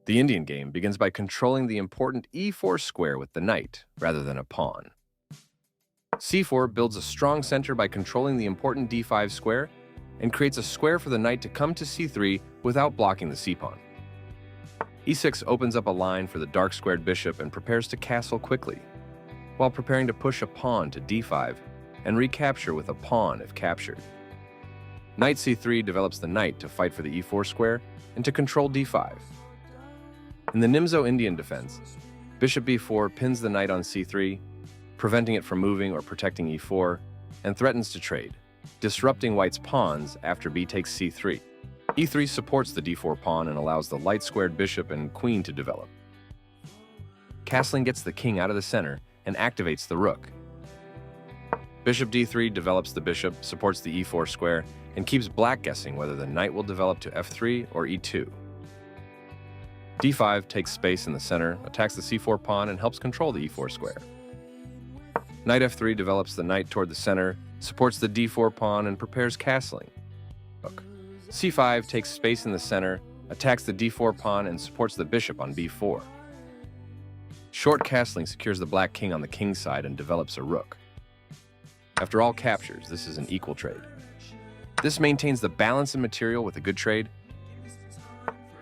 The Indian game begins by controlling the important e4 square with the knight, rather than a pawn. c4 builds a strong center by controlling the important d5 square and creates a square for the knight to come to c3 without blocking the c-pawn. e6 opens up a line for the dark-squared bishop and prepares to castle quickly, while preparing to push a pawn to d5 and recapture with a pawn if captured. Knight c3 develops the knight to fight for the e4 square and to control d5. In the Nimzo-Indian defense, bishop b4 pins the knight on c3, preventing it from moving or protecting e4, and threatens to trade, disrupting white's pawns after b takes c3. e3 supports the d4 pawn and allows the light-squared bishop and queen to develop. Castling gets the king out of the center and activates the rook. Bishop d3 develops the bishop, supports the e4 square, and keeps black guessing whether the knight will develop to f3 or e2. d5 takes space in the center, attacks the c4 pawn, and helps control the e4 square. Knight f3 develops the knight toward the center, supports the d4 pawn, and prepares castling. Rook. c5 takes space in the center, attacks the d4 pawn, and supports the bishop on b4. Short castling secures the black king on the king's side and develops a rook. After all captures, this is an equal trade. This maintains the balance in material with a good trade.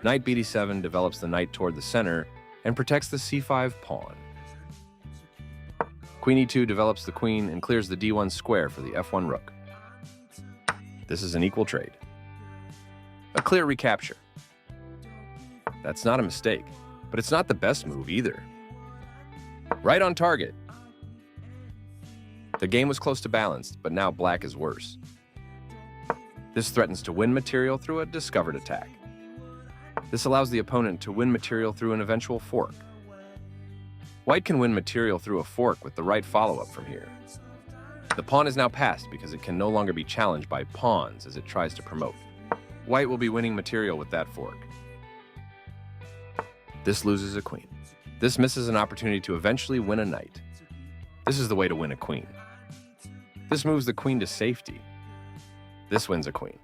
Knight bd7 develops the knight toward the center and protects the c5 pawn. Queen e2 develops the queen and clears the d1 square for the f1 rook. This is an equal trade. A clear recapture. That's not a mistake, but it's not the best move either. Right on target. The game was close to balanced, but now black is worse. This threatens to win material through a discovered attack. This allows the opponent to win material through an eventual fork. White can win material through a fork with the right follow-up from here. The pawn is now passed because it can no longer be challenged by pawns as it tries to promote. White will be winning material with that fork. This loses a queen. This misses an opportunity to eventually win a knight. This is the way to win a queen. This moves the queen to safety. This wins a queen.